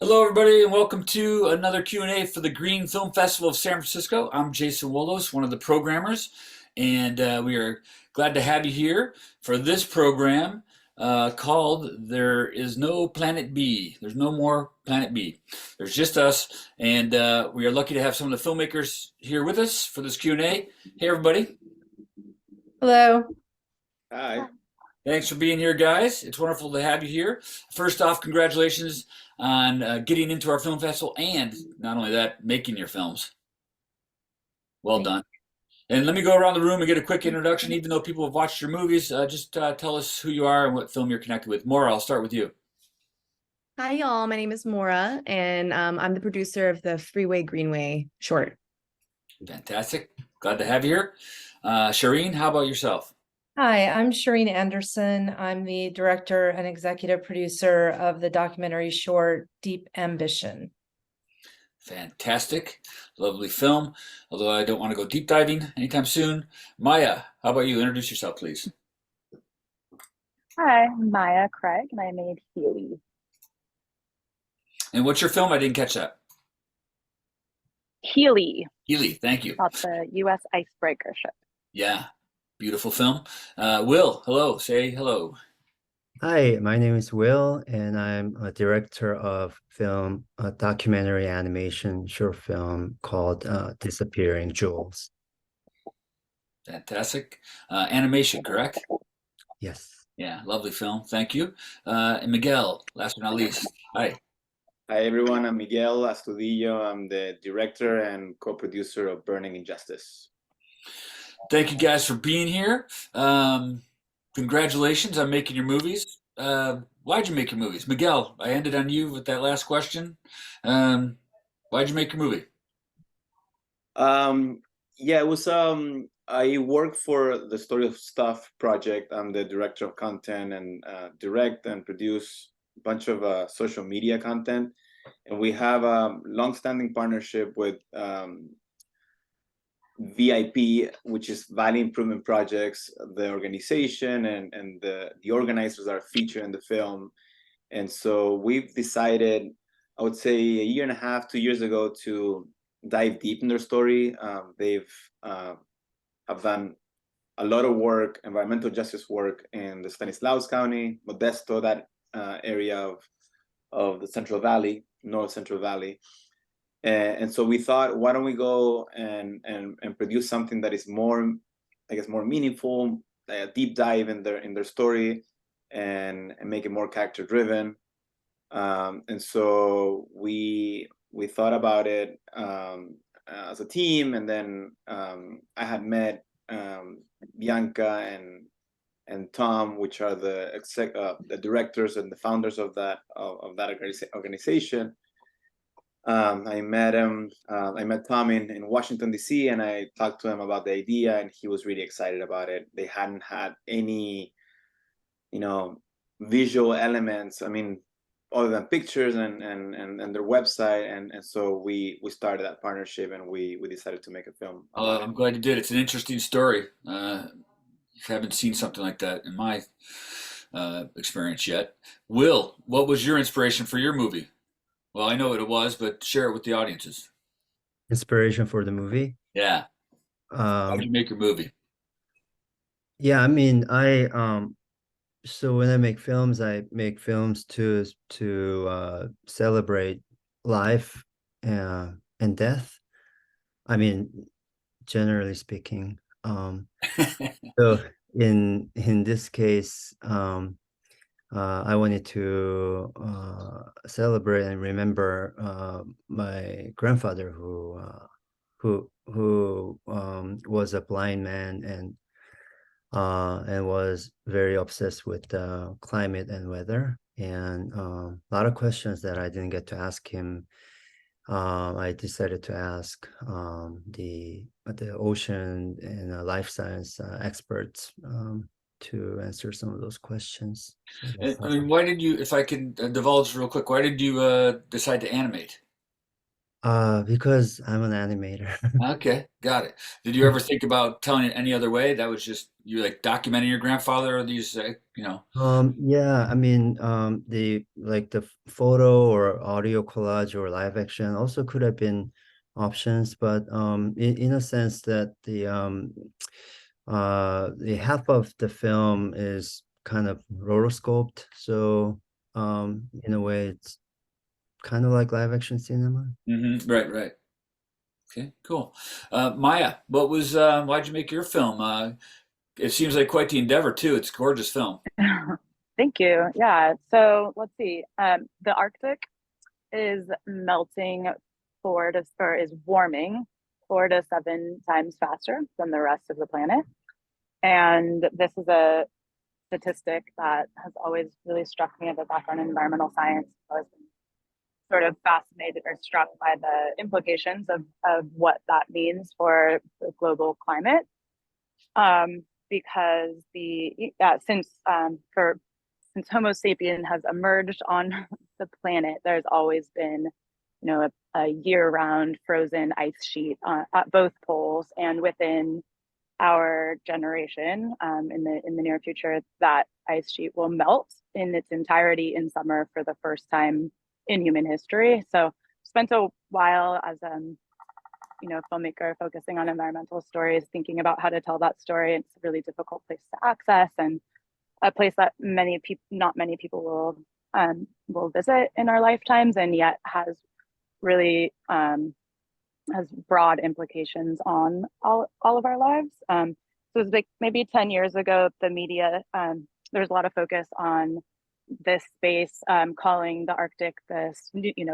Hello, everybody, and welcome to another Q&A for the Green Film Festival of San Francisco. I'm Jason Wolos, one of the programmers, and we are glad to have you here for this program called There Is No Planet B. There's no more Planet B. There's just us, and we are lucky to have some of the filmmakers here with us for this Q&A. Hey, everybody. Hello. Hi. Thanks for being here, guys. It's wonderful to have you here. First off, congratulations on getting into our film festival and not only that, making your films. Well done. And let me go around the room and get a quick introduction. Even though people have watched your movies, just tell us who you are and what film you're connected with. Maura, I'll start with you. Hi, y'all. My name is Maura, and I'm the producer of the Freeway Greenway short. Fantastic. Glad to have you here. Shireen, how about yourself? Hi, I'm Shireen Anderson. I'm the director and executive producer of the documentary short Deep Ambition. Fantastic. Lovely film. Although I don't want to go deep diving anytime soon. Maya, how about you? Introduce yourself, please. Hi, I'm Maya Craig, and I made Healy. And what's your film? I didn't catch that. Healy, Healy, thank you. about the U.S. icebreaker ship. Yeah, beautiful film. Will, hello. Say hello. Hi, my name is Will, and I'm a director of film, a documentary animation short film called Disappearing Jewels. Fantastic. Animation, correct? Yes. Yeah, lovely film. Thank you. And Miguel, last but not least. Hi. Hi, everyone. I'm Miguel Astudillo. I'm the director and co-producer of Burning Injustice. Thank you guys for being here. Congratulations on making your movies. Why'd you make your movies? Miguel, I ended on you with that last question. Why'd you make your movie? Yeah, it was I work for the Story of Stuff project. I'm the director of content and direct and produce a bunch of social media content. And we have a long-standing partnership with VIP, which is Valley Improvement Projects, the organization, and the organizers are featured in the film. And so we've decided, I would say a year and a half, 2 years ago, to dive deep in their story. They've have done a lot of work, environmental justice work in the Stanislaus County, Modesto, that area of the Central Valley, North Central Valley. And so we thought, why don't we go and produce something that is more, I guess, more meaningful, a deep dive in their story, and make it more character driven. And so we thought about it as a team, and then I had met Bianca and Tom, which are the directors and the founders of that organization. I met him. I met Tom in Washington D.C. and I talked to him about the idea, and he was really excited about it. They hadn't had any, visual elements. I mean, other than pictures and their website, and so we started that partnership, and we decided to make a film. I'm glad you did. It's an interesting story. Haven't seen something like that in my experience yet. Will, what was your inspiration for your movie? Well, I know what it was, but share it with the audiences. Inspiration for the movie? Yeah. How did you make your movie? Yeah, I mean, so when I make films to celebrate life and death. I mean, generally speaking. So in this case, I wanted to celebrate and remember my grandfather who was a blind man and was very obsessed with climate and weather, and a lot of questions that I didn't get to ask him. I decided to ask the ocean and life science experts to answer some of those questions. So I mean, why did you, if I can divulge real quick, why did you decide to animate? because I'm an animator. Okay, got it. Did you ever think about telling it any other way? That was just you like documenting your grandfather or these, Yeah, I mean, the photo or audio collage or live action also could have been options, but in a sense that the half of the film is kind of rotoscoped, so in a way it's kind of like live action cinema. right, right. Okay, cool. Maya, why'd you make your film? It seems like quite the endeavor too. It's a gorgeous film. Thank you. Yeah. So let's see. The Arctic is melting or is warming 4 to 7 times faster than the rest of the planet. And this is a statistic that has always really struck me as a background in environmental science. I've always been sort of fascinated or struck by the implications of what that means for the global climate. Because since Homo sapien has emerged on the planet, there's always been, a year-round frozen ice sheet at both poles, and within our generation, in the near future, that ice sheet will melt in its entirety in summer for the first time in human history. So, spent a while as filmmaker focusing on environmental stories, thinking about how to tell that story. It's a really difficult place to access, and a place that not many people will visit in our lifetimes, and yet has really has broad implications on all of our lives. So it was like maybe 10 years ago, the media, there was a lot of focus on this space, calling the Arctic this,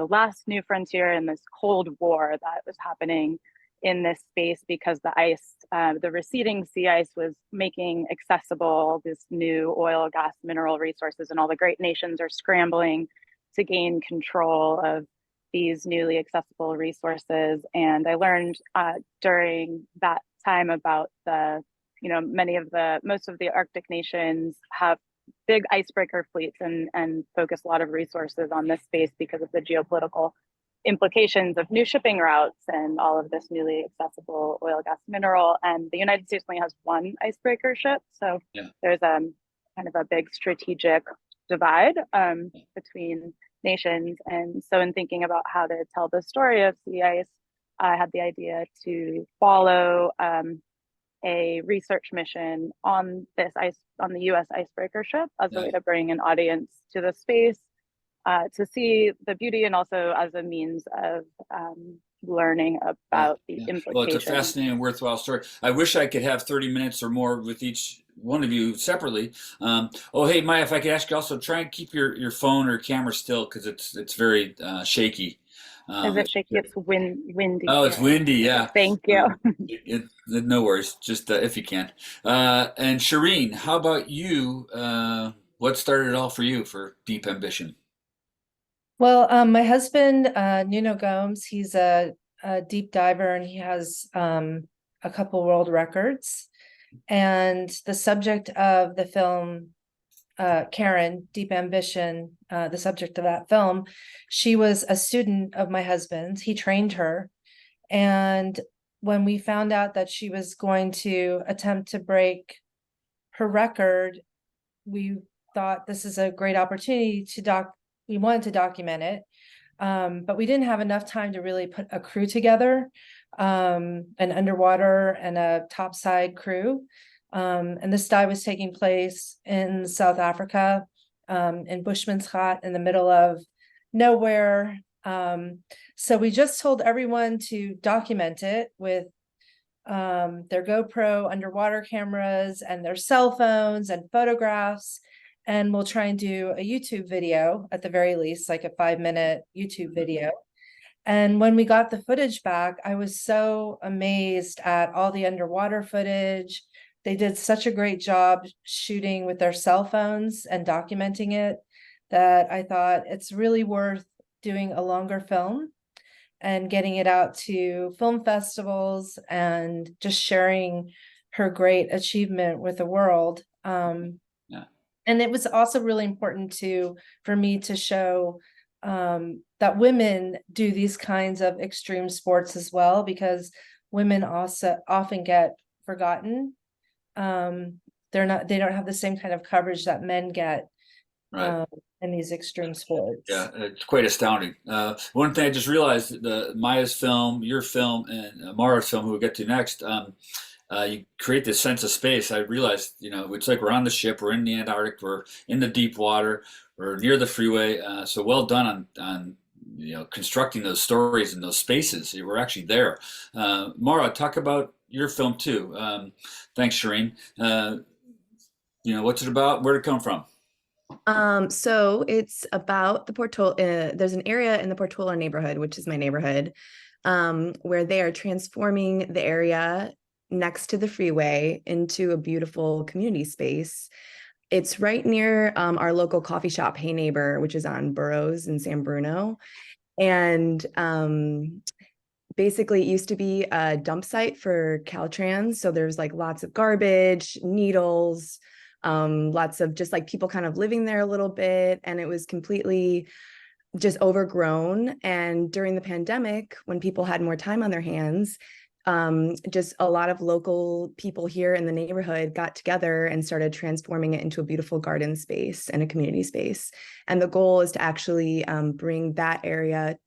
last new frontier in this Cold War that was happening in this space, because the ice, the receding sea ice was making accessible this new oil, gas, mineral resources, and all the great nations are scrambling to gain control of these newly accessible resources. And I learned during that time about most of the Arctic nations have big icebreaker fleets and focus a lot of resources on this space because of the geopolitical implications of new shipping routes and all of this newly accessible oil, gas, mineral. And the United States only has one icebreaker ship. So there's kind of a big strategic divide between nations. And so in thinking about how to tell the story of sea ice, I had the idea to follow a research mission on the U.S. icebreaker ship as a way to bring an audience to the space, to see the beauty, and also as a means of learning about the implications. Well, it's a fascinating and worthwhile story. I wish I could have 30 minutes or more with each one of you separately. Hey, Maya, if I could ask you also, try and keep your phone or camera still, because it's very shaky. Is it shaky? It's windy. Oh, it's windy. Yeah. Thank you. No worries. Just if you can. And Shireen, how about you? What started it all for you for Deep Ambition? Well, my husband, Nuno Gomes, he's a deep diver, and he has a couple world records. And the subject of the film, Karen, Deep Ambition, the subject of that film, she was a student of my husband's. He trained her. And when we found out that she was going to attempt to break her record, we thought this is a great opportunity we wanted to document it. But we didn't have enough time to really put a crew together, an underwater and a topside crew. And this dive was taking place in South Africa, in Bushman's-Gat, in the middle of nowhere. So we just told everyone to document it with their GoPro underwater cameras and their cell phones and photographs. And we'll try and do a YouTube video at the very least, like a 5-minute YouTube video. And when we got the footage back, I was so amazed at all the underwater footage. They did such a great job shooting with their cell phones and documenting it that I thought it's really worth doing a longer film and getting it out to film festivals and just sharing her great achievement with the world. And it was also really important for me to show that women do these kinds of extreme sports as well, because women also often get forgotten they don't have the same kind of coverage that men get Right. in these extreme sports. Yeah, it's quite astounding. One thing I just realized, Maya's film, your film, and Mara's film, who we'll get to next, you create this sense of space. I realized, it's like we're on the ship, we're in the Antarctic, we're in the deep water, we're near the freeway. So well done on constructing those stories and those spaces. We're actually there. Mara, talk about your film too. Thanks, Shireen. What's it about? Where'd it come from? So it's about the Portola. There's an area in the Portola neighborhood, which is my neighborhood, where they are transforming the area next to the freeway into a beautiful community space. It's right near our local coffee shop, Hey Neighbor, which is on Burroughs in San Bruno. And basically, it used to be a dump site for Caltrans. So there's like lots of garbage, needles, lots of just like people kind of living there a little bit. And it was completely just overgrown. And during the pandemic, when people had more time on their hands, just a lot of local people here in the neighborhood got together and started transforming it into a beautiful garden space and a community space. And the goal is to actually bring that area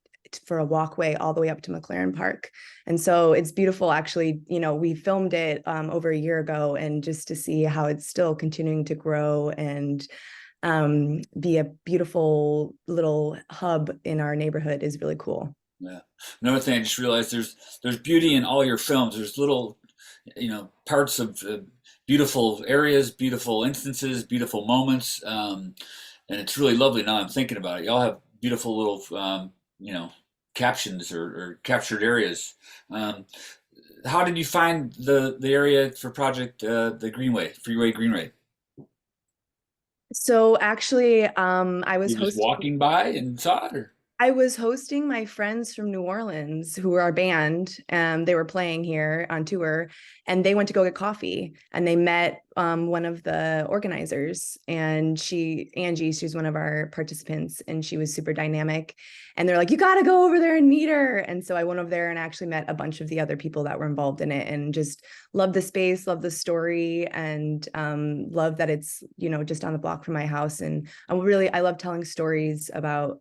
for a walkway all the way up to McLaren Park. And so it's beautiful. Actually, we filmed it over a year ago, and just to see how it's still continuing to grow and be a beautiful little hub in our neighborhood is really cool. Yeah. Another thing I just realized, there's beauty in all your films. There's little, parts of beautiful areas, beautiful instances, beautiful moments, and it's really lovely. Now I'm thinking about it. Y'all have beautiful little, captions or captured areas. How did you find the area for Project the Greenway, Freeway Greenway? So actually, I was You just hosting. walking by and saw it, or? I was hosting my friends from New Orleans who are our band, and they were playing here on tour, and they went to go get coffee, and they met one of the organizers, and Angie, she's one of our participants, and she was super dynamic, and they're like, you got to go over there and meet her. And so I went over there and actually met a bunch of the other people that were involved in it, and just love the space, love the story, and love that it's, just on the block from my house. And I love telling stories about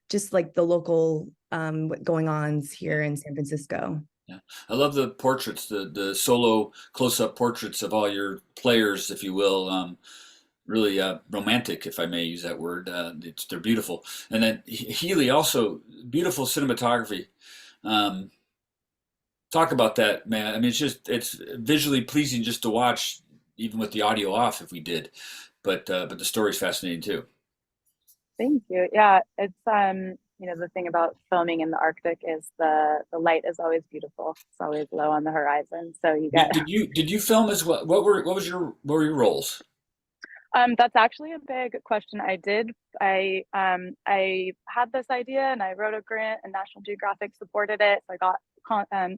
just like the local going ons here in San Francisco. Yeah, I love the portraits, the solo close-up portraits of all your players, if you will. Really romantic, if I may use that word. They're beautiful, and then Healy also beautiful cinematography. Talk about that, man. I mean, it's visually pleasing just to watch, even with the audio off, if we did. But the story's fascinating too. Thank you. Yeah, it's the thing about filming in the Arctic is the light is always beautiful. It's always low on the horizon. So you get Did you film as well? What were your roles? That's actually a big question. I had this idea and I wrote a grant and National Geographic supported it. So I got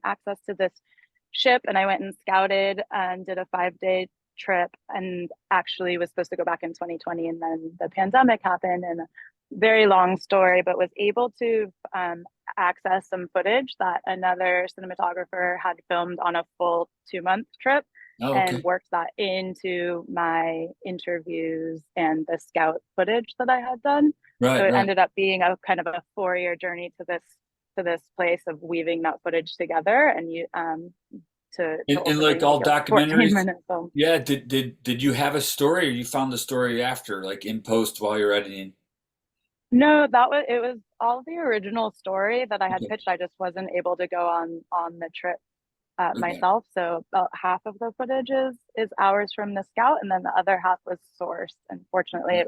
access to this ship and I went and scouted and did a 5-day trip, and actually was supposed to go back in 2020, and then the pandemic happened, and a very long story, but was able to access some footage that another cinematographer had filmed on a full 2-month trip. Oh, okay. And worked that into my interviews and the scout footage that I had done. Right, so it right. ended up being a kind of a 4-year journey to this place of weaving that footage together, and to like all documentaries. 14-minute film. Yeah. Did you have a story, or you found the story after, like in post while you're editing? No, it was all the original story that I had pitched. I just wasn't able to go on the trip myself. So about half of the footage is ours from the scout, and then the other half was sourced. And fortunately,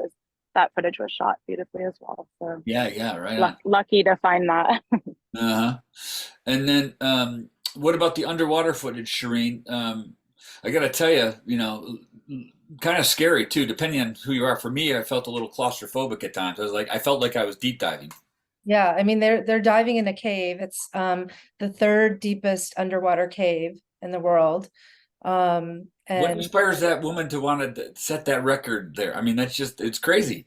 that footage was shot beautifully as well. So yeah, right. Lucky to find that. Uh-huh. And then what about the underwater footage, Shireen? I gotta tell you, kind of scary too, depending on who you are. For me, I felt a little claustrophobic at times. I felt like I was deep diving. Yeah, I mean they're diving in a cave. It's the 3rd deepest underwater cave in the world. What inspires that woman to want to set that record there? I mean, it's crazy.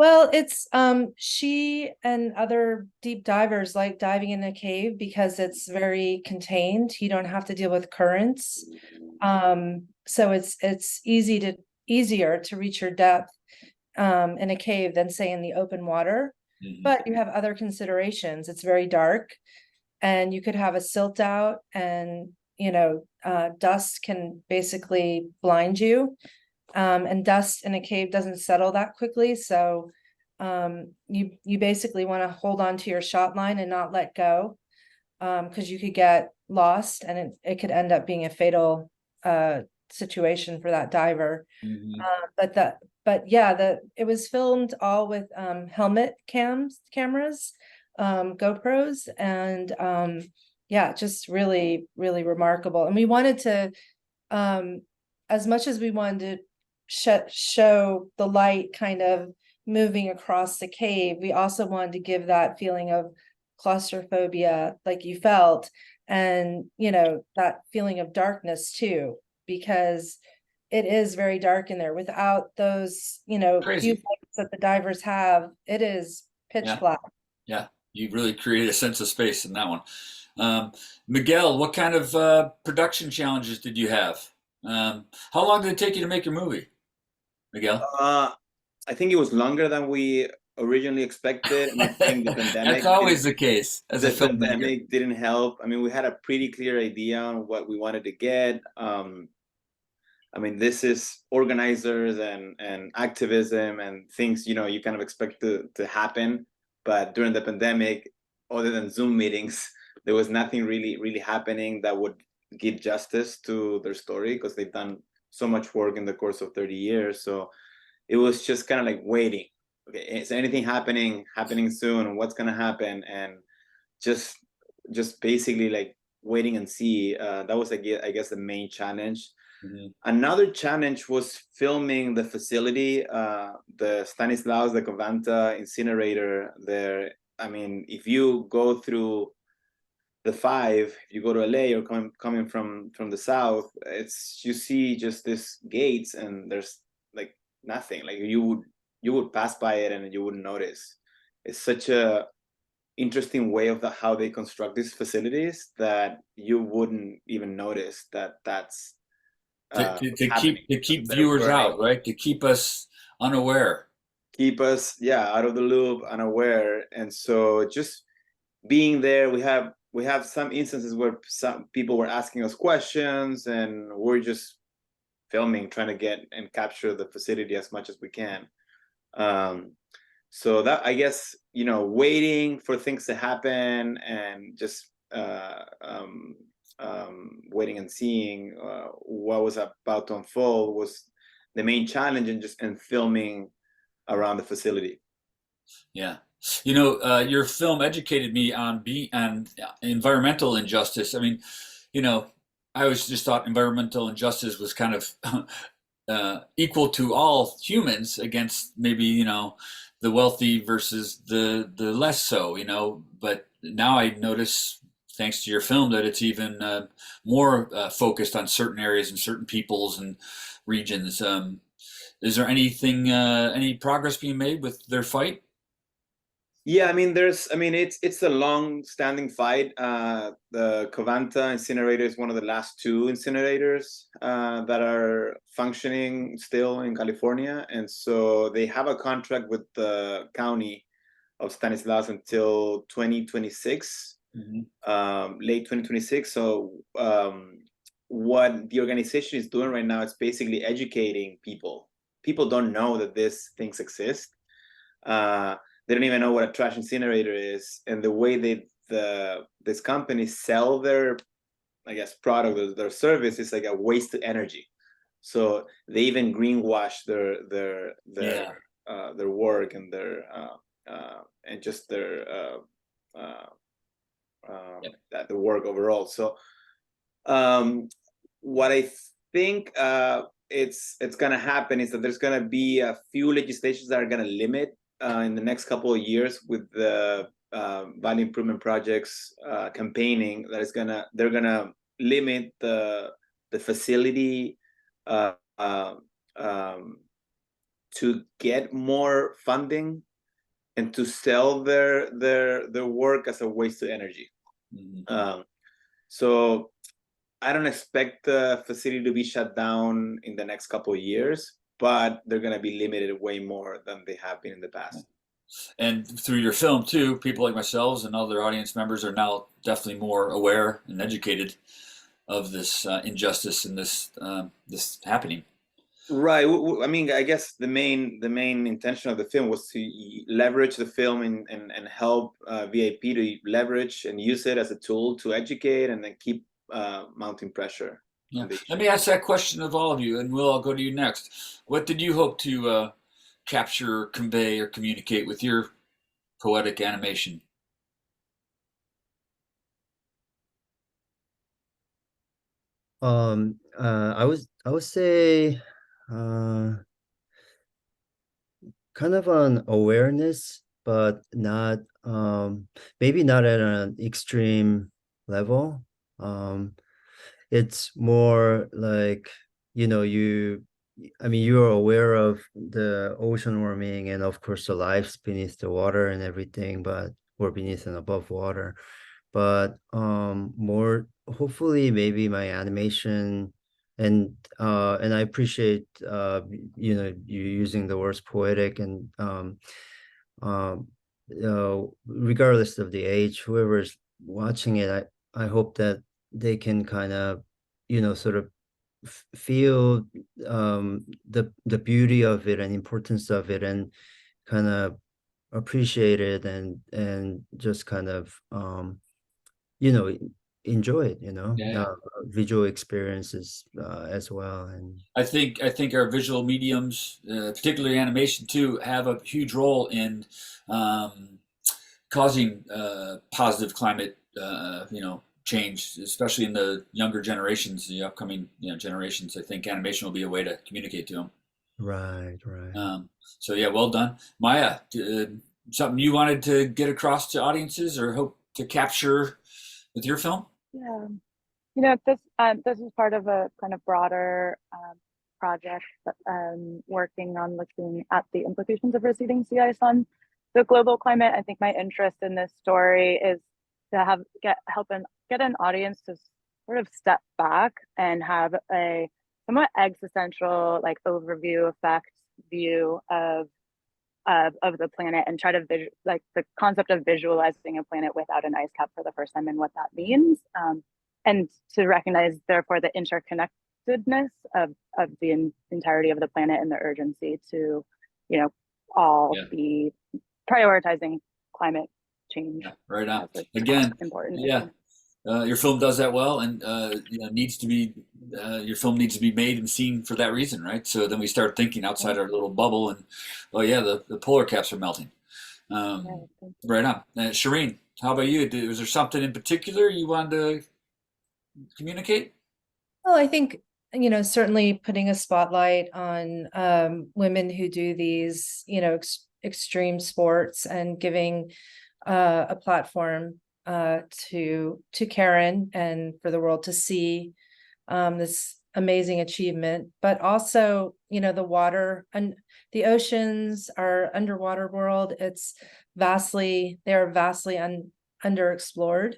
Well, it's she and other deep divers like diving in a cave because it's very contained. You don't have to deal with currents. So it's easier to reach your depth in a cave than say in the open water. Mhm. But you have other considerations. It's very dark and you could have a silt out and dust can basically blind you. And dust in a cave doesn't settle that quickly. So you basically want to hold on to your shot line and not let go, because you could get lost and it could end up being a fatal situation for that diver. Mhm. But yeah, it was filmed all with helmet cameras, GoPros, and yeah, just really, really remarkable. And we wanted to, as much as we wanted to show the light kind of moving across the cave, we also wanted to give that feeling of claustrophobia like you felt, and that feeling of darkness too, because it is very dark in there. Without those few Crazy. lights that the divers have, it is pitch Yeah. black. Yeah, you really created a sense of space in that one. Miguel, what kind of production challenges did you have? How long did it take you to make your movie, Miguel? I think it was longer than we originally expected, and I think the pandemic That's always the case as a the filmmaker. pandemic didn't help. I mean, we had a pretty clear idea on what we wanted to get. I mean, this is organizers and activism and things, you kind of expect to happen. But during the pandemic, other than Zoom meetings, there was nothing really happening that would give justice to their story, because they've done so much work in the course of 30 years. So it was just kind of like waiting. Okay, is anything happening soon? What's gonna happen? And just basically like waiting and see. That was, I guess, the main challenge. Mhm. Another challenge was filming the facility, the Stanislaus de Covanta incinerator there. I mean, if you go through the 5, if you go to LA or coming from the south, you see just this gates and there's like nothing. Like you would pass by it and you wouldn't notice. It's such a interesting way of how they construct these facilities that you wouldn't even notice that that's To keep they're viewers burning. out, right? To keep us unaware. Keep us out of the loop, unaware. And so just being there, we have some instances where some people were asking us questions and we're just filming, trying to get and capture the facility as much as we can. So that, I guess, waiting for things to happen and just waiting and seeing what was about to unfold was the main challenge, and filming around the facility. Yeah. Your film educated me on environmental injustice. I mean, I always just thought environmental injustice was kind of equal to all humans against maybe, the wealthy versus the less so, but now I notice, thanks to your film, that it's even more focused on certain areas and certain peoples and regions. Is there any progress being made with their fight? Yeah, I mean, it's a long-standing fight. The Covanta incinerator is one of the last 2 incinerators that are functioning still in California, and so they have a contract with the county of Stanislaus until 2026, late 2026. So what the organization is doing right now is basically educating people. People don't know that these things exist. They don't even know what a trash incinerator is, and the way these companies sell their, I guess, product or their service is like a waste of energy. So they even greenwash their work and their and just their the work overall. So what I think it's gonna happen is that there's gonna be a few legislations that are gonna limit in the next couple of years with the value improvement projects campaigning. They're gonna limit the facility to get more funding and to sell their work as a waste of energy. So I don't expect the facility to be shut down in the next couple of years, but they're going to be limited way more than they have been in the past. And through your film too, people like myself and other audience members are now definitely more aware and educated of this injustice and this happening. Right. I mean, I guess the main intention of the film was to leverage the film and help VIP to leverage and use it as a tool to educate and then keep mounting pressure. Yeah. Let me ask that question of all of you, and Will, I'll go to you next. What did you hope to capture, convey, or communicate with your poetic animation? I would say kind of an awareness, but not maybe not at an extreme level. It's more like, you know, I mean, you're aware of the ocean warming and of course the lives beneath the water and everything, but or beneath and above water. But more hopefully maybe my animation and I appreciate you know, you using the words poetic and regardless of the age, whoever's watching it, I hope that they can kind of, you know, sort of feel the beauty of it and importance of it and kind of appreciate it and just kind of you know, enjoy it, you know. Yeah. Visual experiences as well. And I think our visual mediums, particularly animation too, have a huge role in causing positive climate, change, especially in the younger generations, the upcoming generations. I think animation will be a way to communicate to them. right. So yeah, well done, Maya. Something you wanted to get across to audiences or hope to capture with your film? Yeah, this is part of a kind of broader project working on looking at the implications of receding sea ice on the global climate. I think my interest in this story is to get an audience to sort of step back and have a somewhat existential, like, overview effect view of the planet, and try to like the concept of visualizing a planet without an ice cap for the first time and what that means, and to recognize therefore the interconnectedness of the entirety of the planet and the urgency to all be prioritizing climate change. Yeah, right on. as Again, important. yeah. Your film does that well, and needs to be your film needs to be made and seen for that reason, right? So then we start thinking outside our little bubble, and oh yeah, the polar caps are melting. Right on. Shireen, how about you? Was there something in particular you wanted to communicate? Well, I think, certainly putting a spotlight on women who do these, extreme sports and giving a platform to Karen and for the world to see this amazing achievement, but also, the water and the oceans, our underwater world, they're vastly underexplored.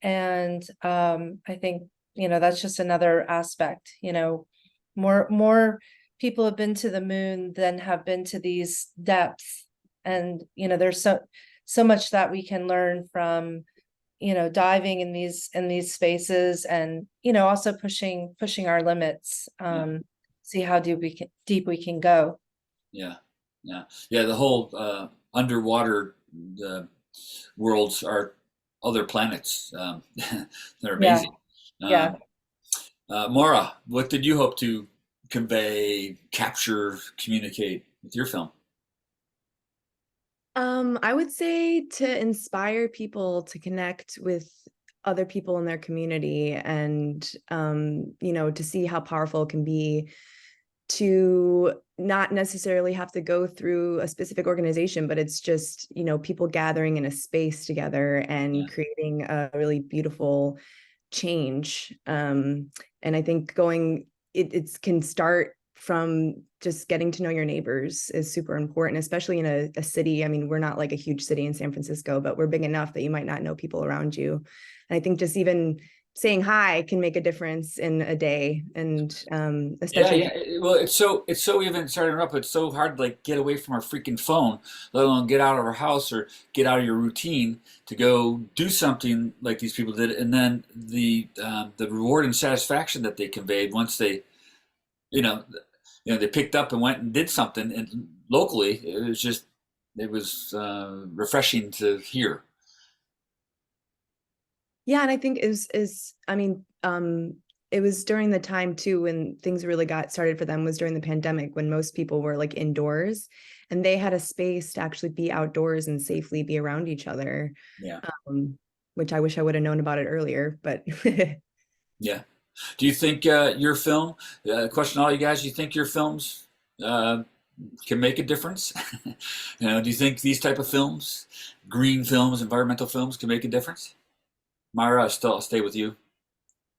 And I think, that's just another aspect, more people have been to the moon than have been to these depths. And, there's so much that we can learn from, diving in these spaces and, also pushing our limits, see how deep we can go. Yeah. The whole underwater worlds are other planets. They're amazing. Yeah. Maura, what did you hope to convey, capture, communicate with your film? I would say to inspire people to connect with other people in their community and, to see how powerful it can be to not necessarily have to go through a specific organization, but it's just, people gathering in a space together and creating a really beautiful change. And I think it can start from just getting to know your neighbors is super important, especially in a city. I mean, we're not like a huge city in San Francisco, but we're big enough that you might not know people around you. And I think just even saying hi can make a difference in a day. And Yeah, especially yeah. Well, it's so even starting up. It's so hard to like get away from our freaking phone, let alone get out of our house or get out of your routine to go do something like these people did. And then the reward and satisfaction that they conveyed once they, you know, they picked up and went and did something and locally, it was refreshing to hear. yeah, and I think I mean, it was during the time too when things really got started for them was during the pandemic when most people were like indoors and they had a space to actually be outdoors and safely be around each other. Yeah, Which I wish I would have known about it earlier, but yeah. Do you think your film? Question to all you guys: do you think your films can make a difference? Do you think these type of films, green films, environmental films, can make a difference? Myra, I'll stay with you.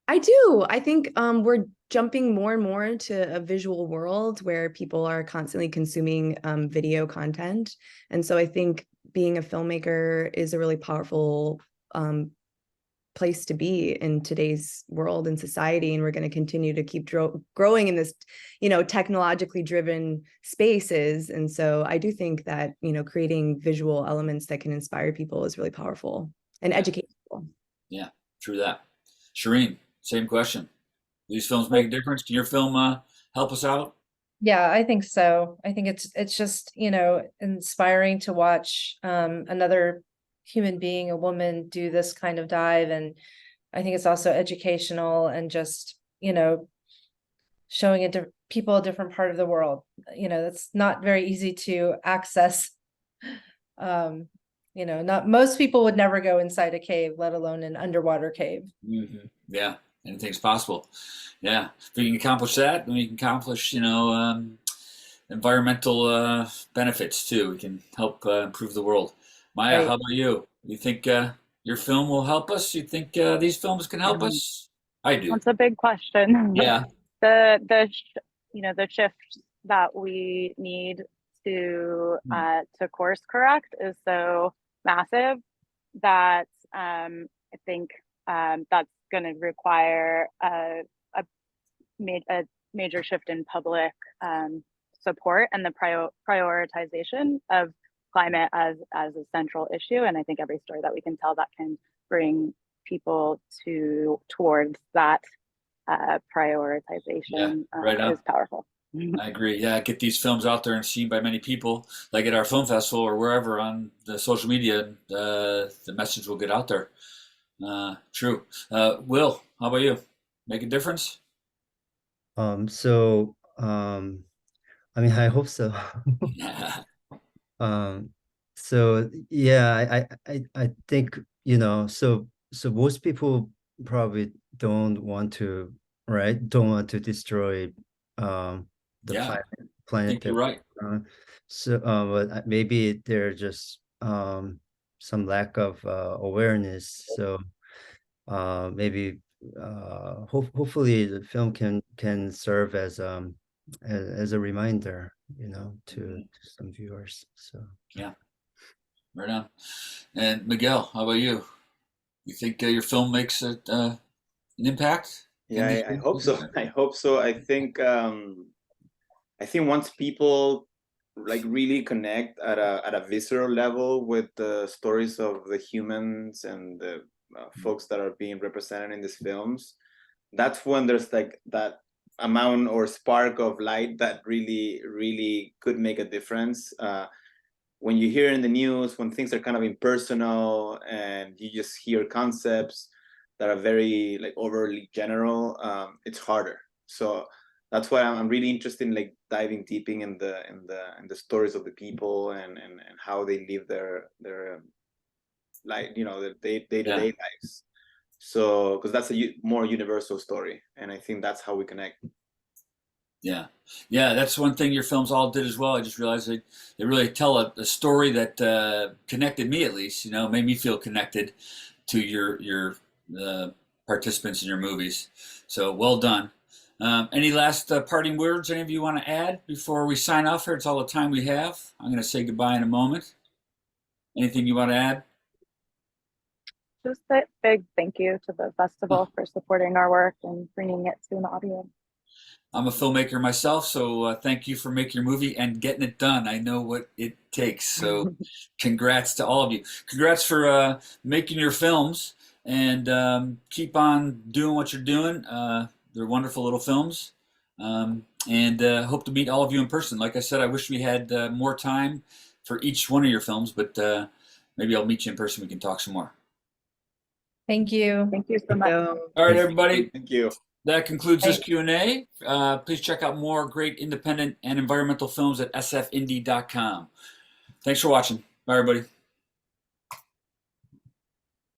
I do. I think we're jumping more and more to a visual world where people are constantly consuming video content. And so I think being a filmmaker is a really powerful place to be in today's world and society. And we're going to continue to keep growing in this, technologically driven spaces. And so I do think that, creating visual elements that can inspire people is really powerful and Yeah, educate people. yeah, true that. Shireen, same question. These films make a difference? Can your film help us out? Yeah, I think so. I think it's just, inspiring to watch another human being, a woman, do this kind of dive. And I think it's also educational and just, showing people a different part of the world. That's not very easy to access. Not most people would never go inside a cave, let alone an underwater cave. Yeah, anything's possible. Yeah, if we can accomplish that, then we can accomplish, environmental benefits too. We can help improve the world. Maya, Right. how about you? You think your film will help us? You think these films can help us? I do. That's a big question. Yeah, The shift that we need to course correct is so massive that I think that's going to require a major shift in public support and the prioritization of climate as a central issue. And I think every story that we can tell that can bring people towards that yeah, prioritization right on. is powerful. I agree. Yeah, get these films out there and seen by many people, like at our film festival or wherever on the social media. The message will get out there. True. Will, how about you? Make a difference? So I mean, I hope so. Yeah. Um, so yeah, I think, so most people probably don't want to, right? Don't want to destroy the Yeah, I planet think you're that right. so but maybe there's just some lack of awareness. So maybe hopefully the film can serve as a reminder, to some viewers. So Yeah, right on. And Miguel, how about you? You think your film makes an impact in Yeah, these I hope so. films? I hope so. I think once people like really connect at a visceral level with the stories of the humans and the folks that are being represented in these films, that's when there's like that amount or spark of light that really could make a difference. When you hear in the news, when things are kind of impersonal and you just hear concepts that are very like overly general, it's harder. So that's why I'm really interested in like diving deep in the stories of the people and how they live their like their day-to-day Yeah, lives. So because that's a more universal story, and I think that's how we connect. yeah, yeah. That's one thing your films all did as well. I just realized they really tell a story that connected me at least. Made me feel connected to your participants in your movies. So well done. Any last parting words any of you want to add before we sign off here? It's all the time we have. I'm going to say goodbye in a moment. Anything you want to add? Just a big thank you to the festival for supporting our work and bringing it to an audience. I'm a filmmaker myself, so thank you for making your movie and getting it done. I know what it takes, so congrats to all of you. Congrats for making your films, and keep on doing what you're doing. They're wonderful little films, and hope to meet all of you in person. Like I said, I wish we had more time for each one of your films, but maybe I'll meet you in person. We can talk some more. Thank you. Thank you so much. All right, everybody. Thank you. That concludes this Right. Q&A. Please check out more great independent and environmental films at sfindie.com. Thanks for watching. Bye, everybody.